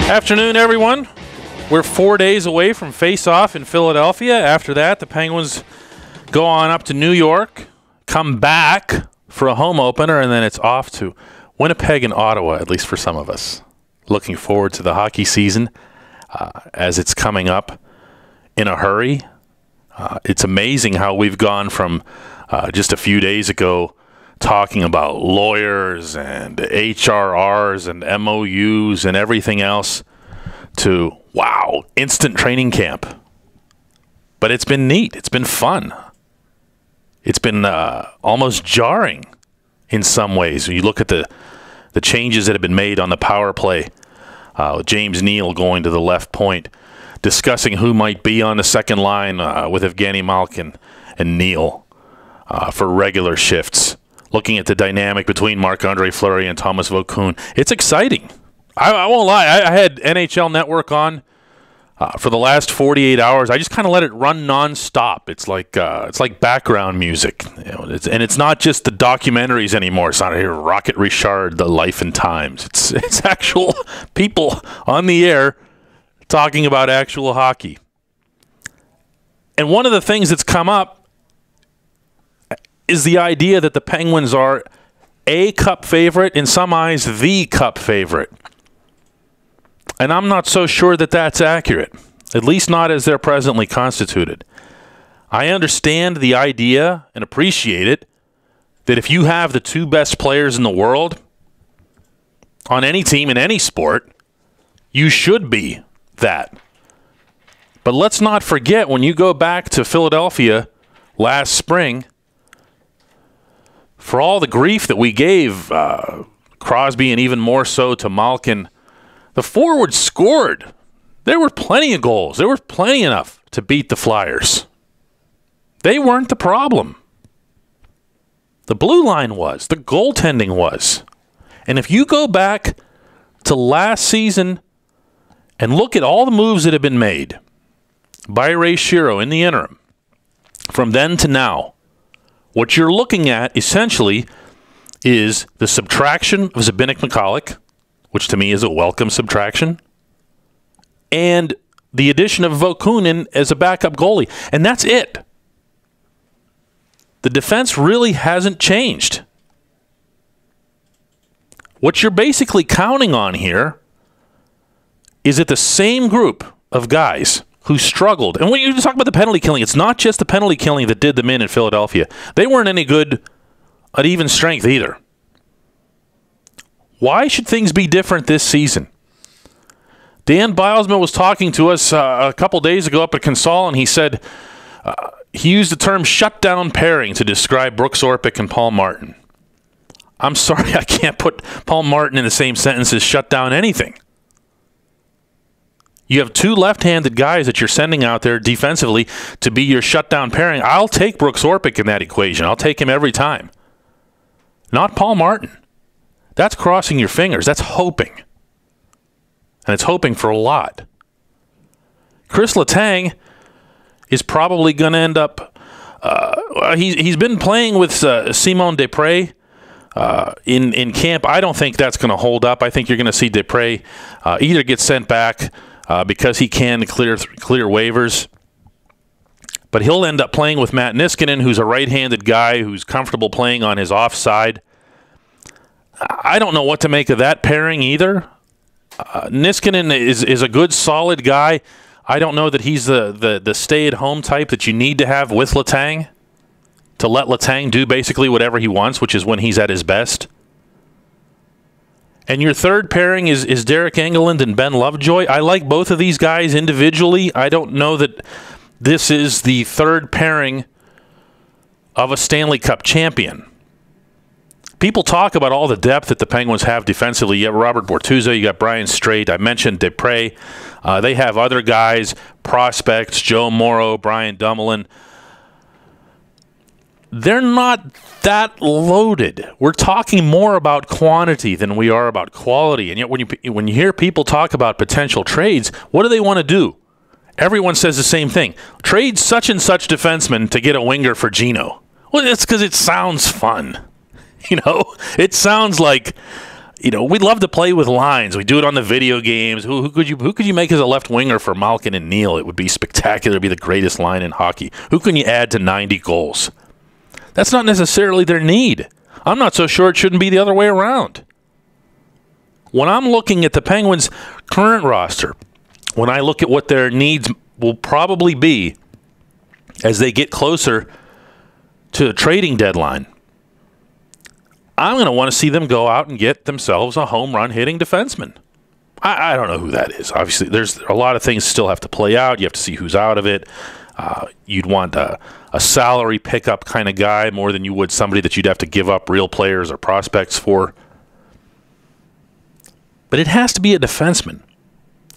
Afternoon, everyone. We're 4 days away from face-off in Philadelphia. After that, the Penguins go on up to New York, come back for a home opener, and then it's off to Winnipeg and Ottawa, at least for some of us. Looking forward to the hockey season as it's coming up in a hurry. It's amazing how we've gone from just a few days ago talking about lawyers and HRRs and MOUs and everything else to, wow, instant training camp. But it's been neat. It's been fun. It's been almost jarring in some ways. You look at the changes that have been made on the power play. James Neal going to the left point, discussing who might be on the second line with Evgeny Malkin and Neal for regular shifts. Looking at the dynamic between Marc-Andre Fleury and Thomas Vokoun. It's exciting. I won't lie. I had NHL Network on for the last 48 hours. I just kind of let it run nonstop. It's like background music. You know, it's not just the documentaries anymore. It's not here Rocket Richard, The Life and Times. It's actual people on the air talking about actual hockey. And one of the things that's come up is the idea that the Penguins are a cup favorite, in some eyes, the cup favorite. And I'm not so sure that that's accurate, at least not as they're presently constituted. I understand the idea and appreciate it that if you have the two best players in the world on any team in any sport, you should be that. But let's not forget, when you go back to Philadelphia last spring, for all the grief that we gave Crosby and even more so to Malkin, the forwards scored. There were plenty of goals. There were plenty enough to beat the Flyers. They weren't the problem. The blue line was. The goaltending was. And if you go back to last season and look at all the moves that have been made by Ray Shero in the interim, from then to now, what you're looking at, essentially, is the subtraction of Zbigniew Michalek, which to me is a welcome subtraction, and the addition of Vokoun as a backup goalie. And that's it. The defense really hasn't changed. What you're basically counting on here is that the same group of guys who struggled. And when you talk about the penalty killing, it's not just the penalty killing that did them in Philadelphia. They weren't any good at even strength either. Why should things be different this season? Dan Bilesman was talking to us a couple days ago up at Consol, and he said he used the term shutdown pairing to describe Brooks Orpik and Paul Martin. I'm sorry, I can't put Paul Martin in the same sentence as shut down anything. You have two left-handed guys that you're sending out there defensively to be your shutdown pairing. I'll take Brooks Orpik in that equation. I'll take him every time. Not Paul Martin. That's crossing your fingers. That's hoping. And it's hoping for a lot. Chris Letang is probably going to end up... he's been playing with Simon Desprez in camp. I don't think that's going to hold up. I think you're going to see Desprez either get sent back because he can clear waivers. But he'll end up playing with Matt Niskanen, who's a right-handed guy who's comfortable playing on his offside. I don't know what to make of that pairing either. Niskanen is a good, solid guy. I don't know that he's the stay-at-home type that you need to have with Letang to let Letang do basically whatever he wants, which is when he's at his best. And your third pairing is Derek Engelland and Ben Lovejoy. I like both of these guys individually. I don't know that this is the third pairing of a Stanley Cup champion. People talk about all the depth that the Penguins have defensively. You have Robert Bortuzzo, you got Brian Straight. I mentioned Desprez. They have other guys, prospects, Joe Morrow, Brian Dumoulin. They're not that loaded. We're talking more about quantity than we are about quality. And yet when you hear people talk about potential trades, what do they want to do? Everyone says the same thing. Trade such and such defenseman to get a winger for Gino. Well, that's because it sounds fun. You know, it sounds like we love to play with lines. We do it on the video games. Who could you make as a left winger for Malkin and Neal? It would be spectacular. It would be the greatest line in hockey. Who can you add to 90 goals? That's not necessarily their need. I'm not so sure it shouldn't be the other way around. When I'm looking at the Penguins' current roster, when I look at what their needs will probably be as they get closer to the trading deadline, I'm going to want to see them go out and get themselves a home run hitting defenseman. I don't know who that is. Obviously, there's a lot of things still have to play out. You have to see who's out of it. You'd want a salary pickup kind of guy more than you would somebody that you'd have to give up real players or prospects for. But it has to be a defenseman.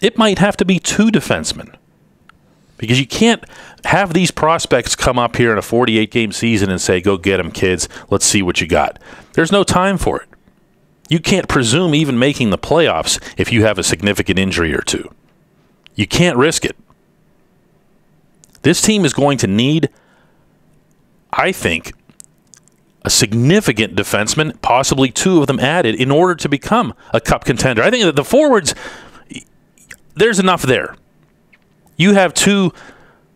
It might have to be 2 defensemen. Because you can't have these prospects come up here in a 48-game season and say, go get them, kids. Let's see what you got. There's no time for it. You can't presume even making the playoffs if you have a significant injury or two. You can't risk it. This team is going to need, I think, a significant defenseman, possibly 2 of them added, in order to become a cup contender. I think that the forwards, there's enough there. You have 2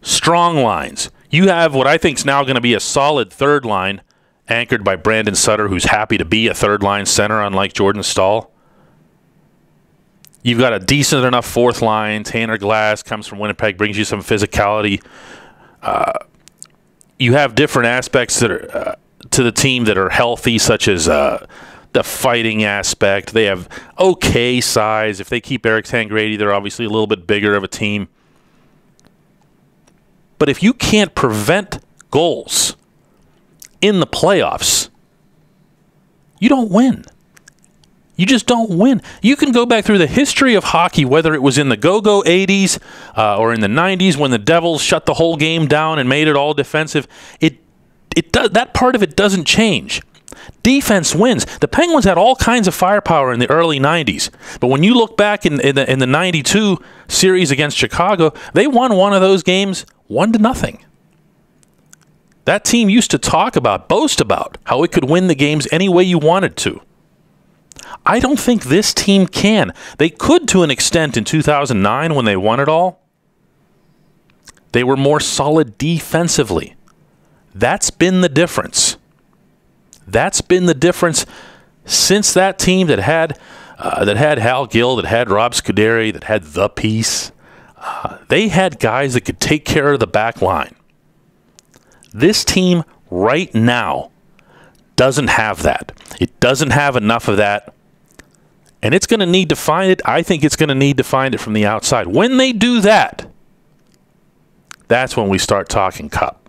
strong lines. You have what I think is now going to be a solid third line, anchored by Brandon Sutter, who's happy to be a third-line center, unlike Jordan Staal. You've got a decent enough fourth line. Tanner Glass comes from Winnipeg, brings you some physicality. You have different aspects that are to the team that are healthy, such as the fighting aspect. They have okay size. If they keep Eric Tangradi, they're obviously a little bit bigger of a team. But if you can't prevent goals in the playoffs, you don't win. You just don't win. You can go back through the history of hockey, whether it was in the go-go 80s or in the 90s when the Devils shut the whole game down and made it all defensive. That part of it doesn't change. Defense wins. The Penguins had all kinds of firepower in the early 90s. But when you look back in the 92 series against Chicago, they won one of those games 1-0. That team used to boast about how it could win the games any way you wanted to. I don't think this team can. They could to an extent in 2009 when they won it all. They were more solid defensively. That's been the difference. That's been the difference since that team that had Hal Gill, that had Rob Scuderi, that had the piece. They had guys that could take care of the back line. This team right now doesn't have that. It doesn't have enough of that. And it's going to need to find it. I think it's going to need to find it from the outside. When they do that, that's when we start talking cup.